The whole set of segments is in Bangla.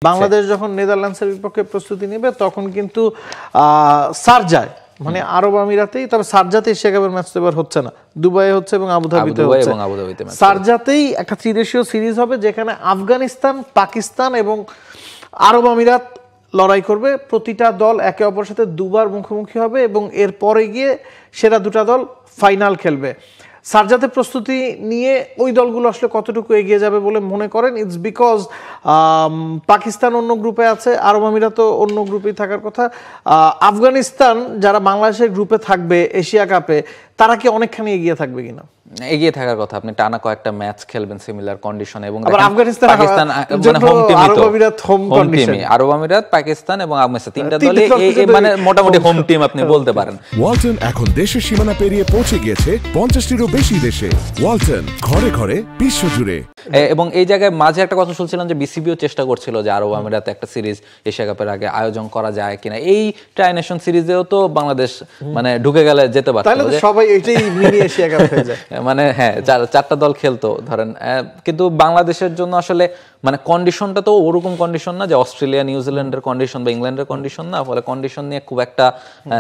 বাংলাদেশ যখন নেদারল্যান্ডসের বিপক্ষে প্রস্তুতি নেবে তখন কিন্তু শারজায় মানে আরব আমিরাতেই, তবে শারজাতে এশিয়া কাপের ম্যাচ তো এবার হচ্ছে না, দুবাইয়ে হচ্ছে এবং আবুধাবিতে হচ্ছে। শারজাতেই একটা ত্রিদেশীয় সিরিজ হবে যেখানে আফগানিস্তান, পাকিস্তান এবং আরব আমিরাত লড়াই করবে। প্রতিটা দল একে অপরের সাথে দুবার মুখোমুখি হবে এবং এরপরে গিয়ে সেরা দুটা দল ফাইনাল খেলবে। শারজাতে প্রস্তুতি নিয়ে ওই দলগুলো আসলে কতটুকু এগিয়ে যাবে বলে মনে করেন? ইটস বিকজ পাকিস্তান অন্য গ্রুপে আছে, আরব আমিরাতও অন্য গ্রুপেই থাকার কথা। আফগানিস্তান যারা বাংলাদেশের গ্রুপে থাকবে এশিয়া কাপে, তারা কি অনেকখানি এগিয়ে থাকবে কিনা? এগিয়ে থাকার কথা। আপনি টানা কয়েকটা ম্যাচ খেলবেন সিমিলার কন্ডিশনে এবং আফগানিস্তান পাকিস্তান মানে হোম টিম, আরব আমিরাত হোম কন্ডিশন, আরব আমিরাত, পাকিস্তান এবং আফগানিস্তান তিনটা দলই মানে মোটামুটি হোম টিম আপনি বলতে পারেন। ওয়ালটন এখন দেশের সীমানা পেরিয়ে পৌঁছে গিয়েছে 50টিরও বেশি দেশে। ওয়ালটন, ঘরে ঘরে বিশ্বজুড়ে। এবং এই জায়গায় মাঝে একটা কথা শুনছিলাম যে বিসিবিও চেষ্টা করছিল যে আরব আমিরাতে একটা সিরিজ এশিয়া কাপের আগে আয়োজন করা যায় কিনা। এই ট্রাই নেশন সিরিজেও তো বাংলাদেশ মানে ঢুকে গেলে যেতে পারতো, তাহলে তো সবাই এটাই মিনি এশিয়া কাপ হয়ে যায়। মানে হ্যাঁ, চারটা দল খেলতো ধরেন। কিন্তু বাংলাদেশের জন্য আসলে মানে কন্ডিশনটা তো ওরকম কন্ডিশন না যে অস্ট্রেলিয়া, নিউজিল্যান্ডের কন্ডিশন বা ইংল্যান্ডের কন্ডিশন না, ফলে কন্ডিশন নিয়ে খুব একটা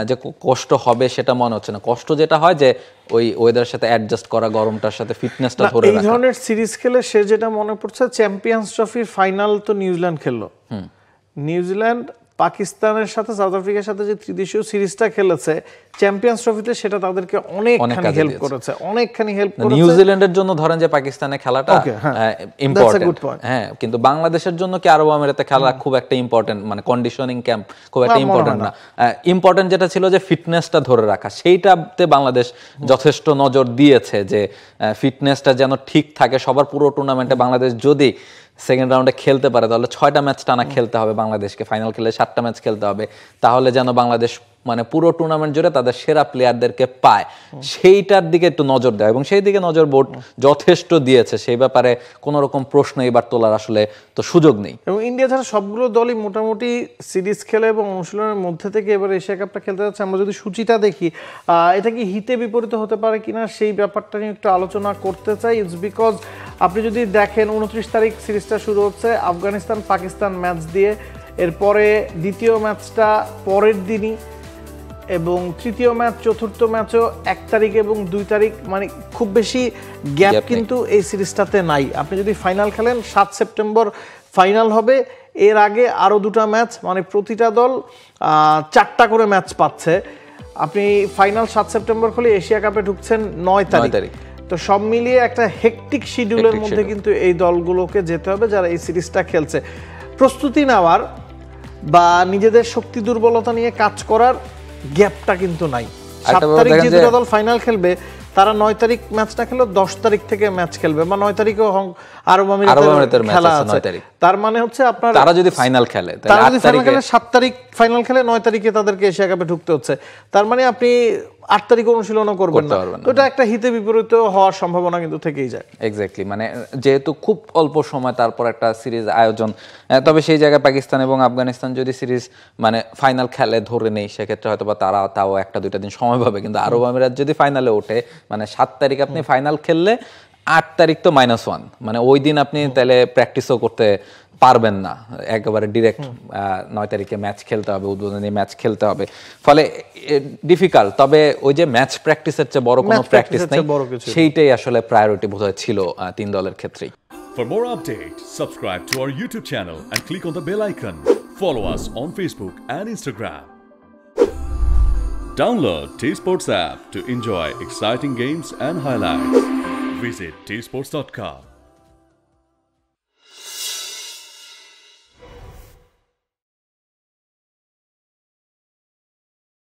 যে কষ্ট হবে সেটা মনে হচ্ছে না। কষ্ট যেটা হয় যে ওই ওয়েদারের সাথে অ্যাডজাস্ট করা, গরমটার সাথে ফিটনেসটা ধরে রাখা। এই ধরনের সিরিজ খেলে সে যেটা মনে পড়ছে, চ্যাম্পিয়ন্স ট্রফির ফাইনাল তো নিউজিল্যান্ড খেললো। নিউজিল্যান্ড পাকিস্তানের সাথে, সাউথ আফ্রিকার সাথে যে ত্রিদেশীয় সিরিজটা খেলেছে চ্যাম্পিয়ন্স ট্রফিতে, সেটা তাদেরকে অনেকখানি হেল্প করেছে, অনেকখানি হেল্প করেছে। নিউজিল্যান্ডের জন্য ধরেন যে পাকিস্তানের খেলাটা ইম্পর্টেন্ট, হ্যাঁ, কিন্তু বাংলাদেশের জন্য কি আরব আমিরাতে খেলা খুব একটা ইম্পর্টেন্ট, মানে কন্ডিশনিং ক্যাম্প খুব একটা ইম্পর্টেন্ট না। ইম্পর্টেন্ট যেটা ছিল যে ফিটনেসটা ধরে রাখা, সেইটাতে বাংলাদেশ যথেষ্ট নজর দিয়েছে যে ফিটনেসটা যেন ঠিক থাকে সবার। পুরো টুর্নামেন্টে বাংলাদেশ যদি সেকেন্ড রাউন্ডে খেলতে পারে তাহলে 6টা ম্যাচ টানা খেলতে হবে বাংলাদেশকে, ফাইনাল খেলে 7টা ম্যাচ খেলতে হবে, তাহলে যেন বাংলাদেশ মানে পুরো টুর্নামেন্ট জুড়ে তাদের সেরা প্লেয়ারদেরকে পায়, সেইটার দিকে একটু নজর দেয় এবং সেই দিকে নজর বোর্ড যথেষ্ট দিয়েছে। সেই ব্যাপারে কোনো রকম প্রশ্ন এবার তোলার আসলে তো সুযোগ নেই। এবং ইন্ডিয়া ছাড়া সবগুলো দলই মোটামুটি সিরিজ খেলে এবং অনুশীলনের মধ্যে থেকে এবার এশিয়া কাপটা খেলতে যাচ্ছে। আমরা যদি সূচিটা দেখি, এটা কি হিতে বিপরীত হতে পারে কিনা সেই ব্যাপারটা নিয়ে একটু আলোচনা করতে চাই। ইটস বিকজ আপনি যদি দেখেন 29 তারিখ সিরিজটা শুরু হচ্ছে আফগানিস্তান পাকিস্তান ম্যাচ দিয়ে, এরপরে দ্বিতীয় ম্যাচটা পরের দিনই এবং তৃতীয় ম্যাচ চতুর্থ ম্যাচও 1 তারিখ এবং 2 তারিখ, মানে খুব বেশি গ্যাপ কিন্তু এই সিরিজটাতে নাই। আপনি যদি ফাইনাল খেলেন 7 সেপ্টেম্বর ফাইনাল হবে, এর আগে আরও 2টা ম্যাচ, মানে প্রতিটা দল 4টা করে ম্যাচ পাচ্ছে। আপনি ফাইনাল 7 সেপ্টেম্বর হলে এশিয়া কাপে ঢুকছেন 9 তারিখ। তো সব মিলিয়ে একটা হেকটিক শিডিউলের মধ্যে কিন্তু এই দলগুলোকে যেতে হবে যারা এই সিরিজটা খেলছে। প্রস্তুতি নেওয়ার বা নিজেদের শক্তি দুর্বলতা নিয়ে কাজ করার গ্যাপটা কিন্তু নাই। 7 তারিখ যে দুটো দল ফাইনাল খেলবে তারা 9 তারিখ ম্যাচটা খেলো, 10 তারিখ থেকে ম্যাচ খেলবে, বা 9 তারিখেও আরব আমিরাতের খেলা আছে। তার মানে হচ্ছে আপনার তারা যদি ফাইনাল খেলে, তারা যদি ফাইনাল খেলে 7 তারিখ ফাইনাল খেলে 9 তারিখে তাদেরকে এশিয়া কাপে ঢুকতে হচ্ছে। তার মানে আপনি 8 তারিখ অনুশীলনও করবেন না। তো এটা একটা হিতে বিপরীত হওয়ার সম্ভাবনা কিন্তু থেকেই যায়। এক্স্যাক্টলি, মানে যেহেতু খুব অল্প সময় তারপর একটা সিরিজ আয়োজন, তবে সেই জায়গায় পাকিস্তান এবং আফগানিস্তান যদি সিরিজ মানে ফাইনাল খেলে ধরে নেই, সেক্ষেত্রে হয়তো বা তারা তাও 1-2 দিন সময় পাবে। কিন্তু আরব আমিরাত যদি ফাইনালে ওঠে, মানে 7 তারিখ আপনি ফাইনাল খেললে 8 তারিখ তো -1, মানে ওই দিন আপনি তাহলে প্র্যাকটিসও করতে পারবেন না, একেবারে ডিরেক্ট 9 তারিখে ম্যাচ খেলতে হবে, উদ্বোধনী ম্যাচ খেলতে হবে, ফলে ডিফিকাল্ট। তবে ওই যে ম্যাচ প্র্যাকটিসের চেয়ে বড় কোনো প্র্যাকটিস নেই, সেইটাই আসলে প্রায়োরিটি বোধহয় ছিল 3 দলের ক্ষেত্রেই। For more updates, subscribe to our YouTube channel and click on the bell icon. Follow us on Facebook and Instagram. Download T-Sports app to enjoy exciting games and highlights. Visit tsports.com.